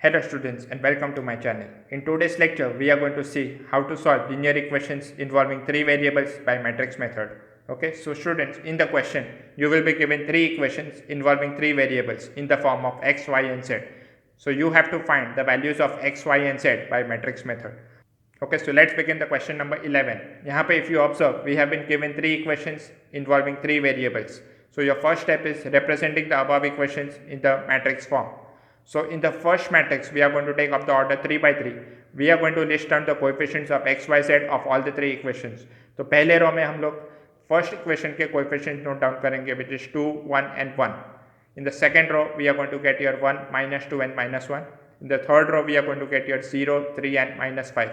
Hello students and welcome to my channel. In today's lecture, we are going to see how to solve linear equations involving three variables by matrix method. Okay, so students, in the question, you will be given three equations involving three variables in the form of x, y and z. So you have to find the values of x, y and z by matrix method. Okay, so let's begin the question number 11. यहाँ पे if you observe, we have been given three equations involving three variables. So your first step is representing the above equations in the matrix form. So in the first matrix, we are going to take up the order 3 by 3. We are going to list down the coefficients of x, y, z of all the three equations. तो पहले रो में हम लोग first equation के coefficients note down करेंगे, which is 2, 1 and 1. In the second row, we are going to get your 1, minus 2 and minus 1. In the third row, we are going to get your 0, 3 and minus 5.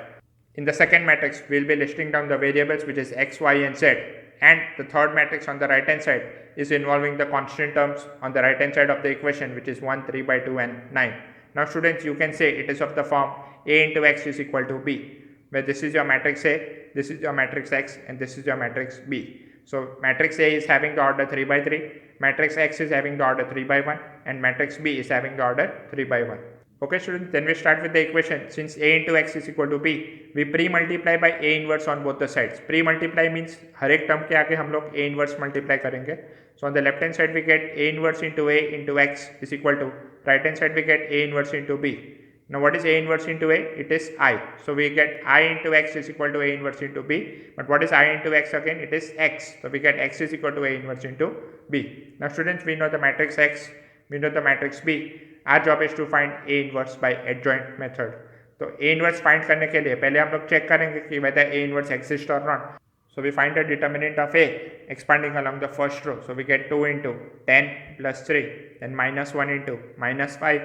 In the second matrix, we will be listing down the variables which is x, y and z, and the third matrix on the right hand side is involving the constant terms on the right hand side of the equation, which is 1, 3 by 2 and 9. Now students, you can say it is of the form A into x is equal to B, where this is your matrix A, this is your matrix x and this is your matrix B. So matrix A is having the order 3 by 3, matrix x is having the order 3 by 1 and matrix B is having the order 3 by 1. Okay students, then we start with the equation. Since A into x is equal to B, we pre-multiply by A inverse on both the sides. Pre-multiply means हर एक term के आगे हम लोग A inverse multiply करेंगे. So on the left hand side we get A inverse into A into x is equal to, right hand side we get A inverse into B. Now what is A inverse into A? It is I. So we get I into x is equal to A inverse into B. But what is I into x again? It is x. So we get x is equal to A inverse into B. Now students, we know the matrix x, we know the matrix B. Our job is to find A inverse by adjoint method. तो A inverse find करने के लिए पहले हम लोग check करेंगे कि whether A inverse exists or not. So we find the determinant of A expanding along the first row. So we get 2 into 10 plus 3, then minus 1 into minus 5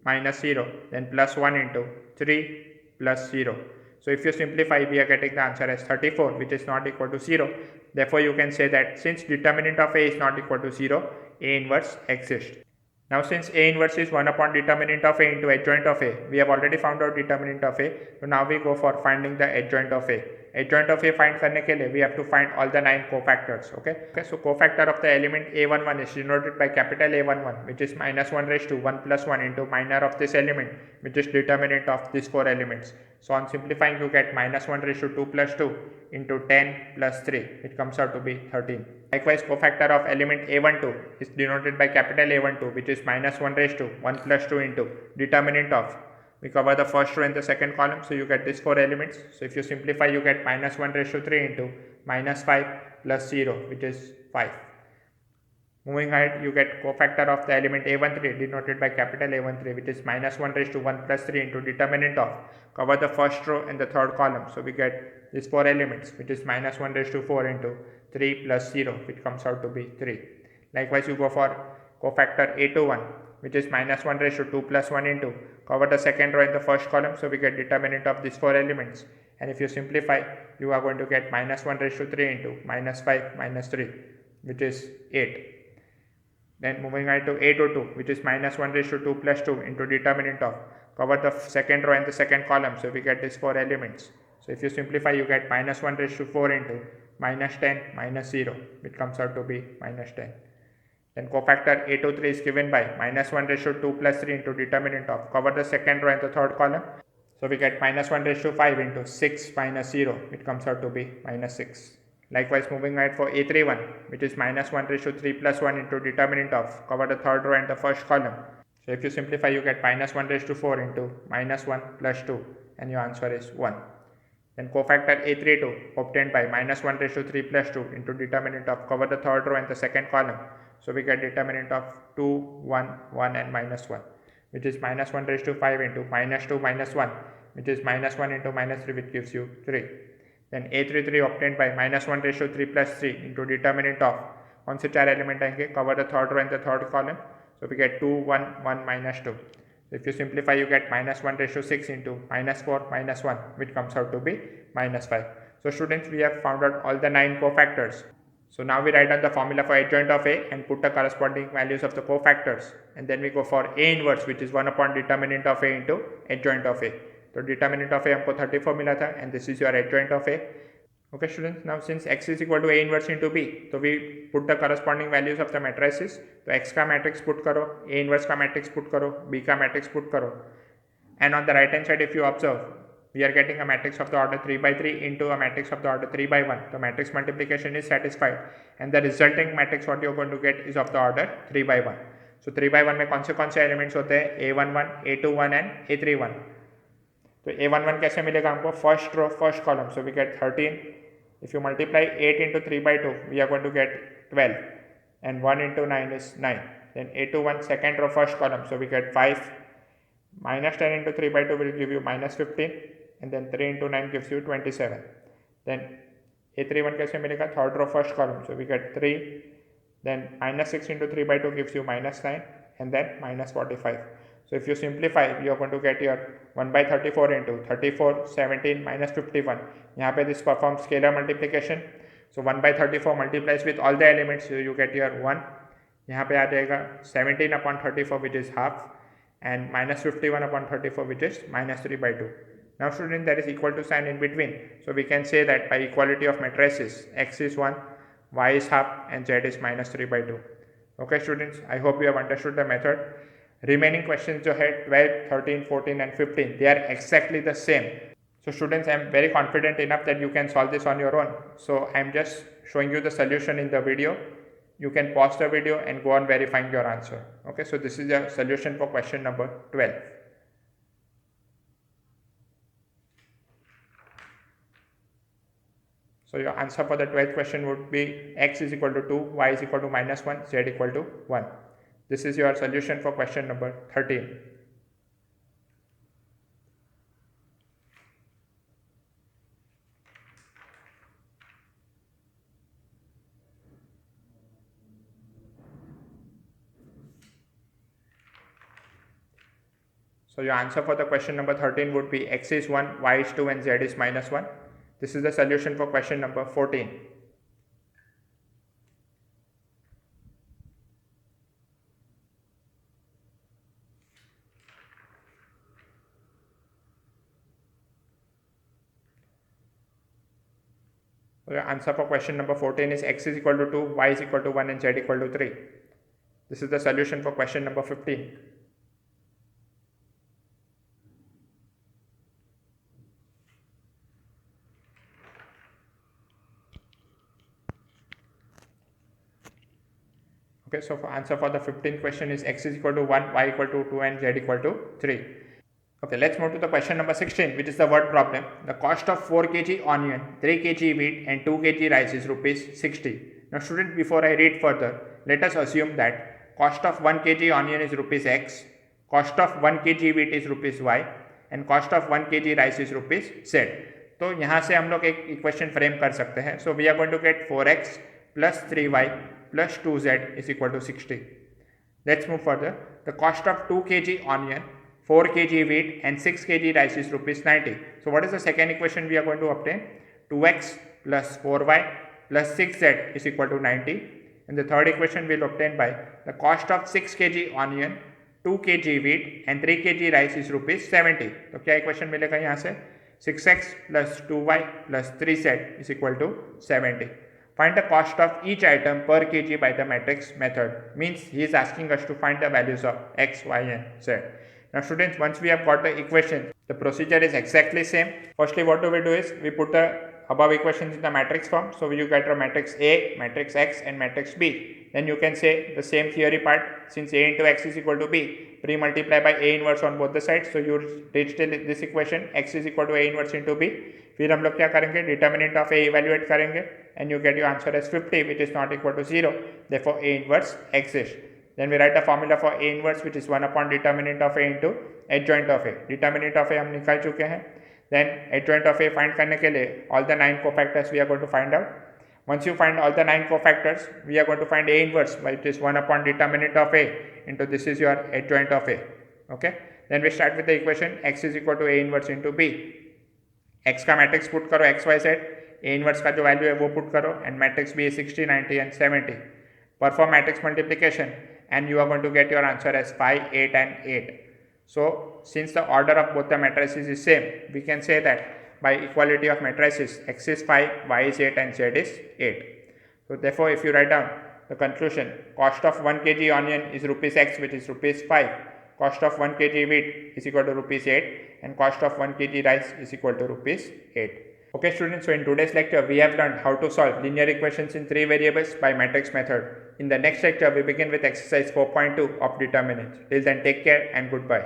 minus 0, then plus 1 into 3 plus 0. So if you simplify, we are getting the answer as 34, which is not equal to 0. Therefore you can say that since determinant of A is not equal to 0, A inverse exists. Now since A inverse is 1 upon determinant of A into adjoint of A, we have already found out determinant of A. So now we go for finding the adjoint of A. Adjoint of A find करने के लिए we have to find all the 9 cofactors. Okay, so cofactor of the element A11 is denoted by capital A11, which is minus 1 raised to 1 plus 1 into minor of this element, which is determinant of these 4 elements. So on simplifying, you get minus 1 raised to 2 plus 2 into 10 plus 3. It comes out to be 13. Likewise, cofactor of element A12 is denoted by capital A12, which is minus 1 raised to 1 plus 2 into determinant of. We cover the first row and the second column, so you get these 4 elements. So if you simplify, you get minus 1 raised to 3 into minus 5 plus 0, which is 5. Moving ahead, you get cofactor of the element A13 denoted by capital A13, which is minus 1 raised to 1 plus 3 into determinant of. Cover the first row and the third column, so we get these 4 elements, which is minus 1 raised to 4 into 3 plus 0, which comes out to be 3. Likewise, you go for cofactor A21, which is minus 1 raised to 2 plus 1 into, cover the second row and the first column, so we get determinant of these 4 elements. And if you simplify, you are going to get minus 1 raised to 3 into minus 5 minus 3, which is 8. Then moving on to A22, which is minus 1 raised to 2 plus 2 into determinant of, cover the second row and the second column, so we get these 4 elements. So if you simplify, you get minus 1 raised to 4 into minus 10 minus 0, which comes out to be minus 10. Then cofactor A23 is given by minus 1 raised to 2 plus 3 into determinant of, cover the second row and the third column, so we get minus 1 raised to 5 into 6 minus 0, which comes out to be minus 6. Likewise, moving ahead for A31, which is minus 1 raised to 3 plus 1 into determinant of, cover the third row and the first column. So if you simplify, you get minus 1 raised to 4 into minus 1 plus 2, and your answer is 1. Then cofactor A32 obtained by minus 1 raised to 3 plus 2 into determinant of, cover the third row and the second column. So we get determinant of 2, 1, 1 and minus 1, which is minus 1 raised to 5 into minus 2 minus 1, which is minus 1 into minus 3, which gives you 3. Then A33 obtained by minus 1 raised to 3 plus 3 into determinant of, कौन से 4 element आएंगे, cover the third row and the third column, so we get 2, 1, 1 minus 2. So if you simplify, you get minus 1 raised to 6 into minus 4 minus 1, which comes out to be minus 5. So students, we have found out all the 9 cofactors. So now we write down the formula for adjoint of A and put the corresponding values of the cofactors, and then we go for A inverse, which is 1 upon determinant of A into adjoint of A. So determinant of A हमको 34 मिला था, and this is your adjoint of A. Okay students, now since x is equal to A inverse into B, so we put the corresponding values of the matrices. तो x का matrix put करो, A inverse का matrix put करो, B का matrix put करो, And on the right hand side, if you observe, we are getting a matrix of the order 3 by 3 into a matrix of the order 3 by 1. The matrix multiplication is satisfied and the resulting matrix what you are going to get is of the order 3 by 1. So 3 by 1 में कौन से elements होते हैं? A11, A21 and A31. तो A11 कैसे मिलेगा हमको? First row first column, so we get 13. If you multiply 8 into 3 by 2, we are going to get 12, and 1 into 9 is 9. Then A21 second row first column, so we get 5. Minus 10 into 3 by 2 will give you minus 15, and then 3 into 9 gives you 27. Then A31 कैसे मिलेगा? Third row first column, so we get 3. Then minus 6 into 3 by 2 gives you minus 9, and then minus 45. So if you simplify, you are going to get your 1 by 34 into 34, 17 minus 51. यहाँ पे this performs scalar multiplication. So 1 by 34 multiplies with all the elements, so you get your 1. यहाँ पे आ जाएगा 17 upon 34 which is half, and minus 51 upon 34 which is minus 3 by 2. Now student, there is equal to sign in between. So we can say that by equality of matrices, x is 1, y is half, and z is minus 3 by 2. Okay students, I hope you have understood the method. Remaining questions जो है 12, 13, 14 and 15, they are exactly the same. So students, I am very confident enough that you can solve this on your own. So I am just showing you the solution in the video. You can pause the video and go on verifying your answer. Okay, so this is the solution for question number 12. So your answer for the 12th question would be x is equal to 2, y is equal to minus 1, z equal to 1. This is your solution for question number 13. So your answer for the question number 13 would be x is 1, y is 2 and z is minus 1. This is the solution for question number 14. So your answer for question number 14 is x is equal to 2, y is equal to 1 and z equal to 3. This is the solution for question number 15. Okay, so for answer for the 15th question is x is equal to 1, y equal to 2 and z equal to 3. Okay, let's move to the question number 16, which is the word problem. The cost of 4 kg onion, 3 kg wheat and 2 kg rice is rupees 60. Now student, before I read further, let us assume that cost of 1 kg onion is rupees x, cost of 1 kg wheat is rupees y and cost of 1 kg rice is rupees z. तो यहाँ से हम लोग एक equation frame कर सकते हैं. So we are going to get 4x plus 3y plus 2z is equal to 60. Let's move further. The cost of 2 kg onion, 4 kg wheat and 6 kg rice is rupees 90. So what is the second equation we are going to obtain? 2x plus 4y plus 6z is equal to 90. And the third equation we will obtain by the cost of 6 kg onion, 2 kg wheat and 3 kg rice is rupees 70. तो क्या equation मिलेगा यहाँ से? 6x plus 2y plus 3z is equal to 70. Find the cost of each item per kg by the matrix method. Means he is asking us to find the values of x, y and z. Now students, once we have got the equation, the procedure is exactly same. Firstly, what do we do is we put the above equations in the matrix form. So you get a matrix A, matrix X and matrix B. Then you can say the same theory part, since A into X is equal to B, pre-multiply by A inverse on both the sides. So you reach this equation, X is equal to A inverse into B. फिर हम लोग क्या करेंगे, determinant of A evaluate करेंगे and you get your answer as 50 which is not equal to 0. Therefore A inverse exists. Then we write the formula for A inverse which is 1 upon determinant of A into adjoint of A. Determinant of A हम निकाल चुके हैं. Then adjoint of A find करने के लिए all the 9 cofactors we are going to find out. Once you find all the 9 cofactors, we are going to find A inverse, which is 1 upon determinant of A into this is your adjoint of A. Okay. Then we start with the equation x is equal to A inverse into B. x का matrix put करो x y z, A inverse का जो value है वो put करो and matrix B is 60, 90 and 70. Perform matrix multiplication and you are going to get your answer as 5, 8 and 8. So since the order of both the matrices is same, we can say that by equality of matrices x is 5, y is 8 and z is 8. So therefore if you write down the conclusion, cost of 1 kg onion is rupees x which is rupees 5, cost of 1 kg wheat is equal to rupees 8 and cost of 1 kg rice is equal to rupees 8. Okay students, so in today's lecture we have learned how to solve linear equations in 3 variables by matrix method. In the next lecture we begin with exercise 4.2 of determinants. Till then, take care and goodbye.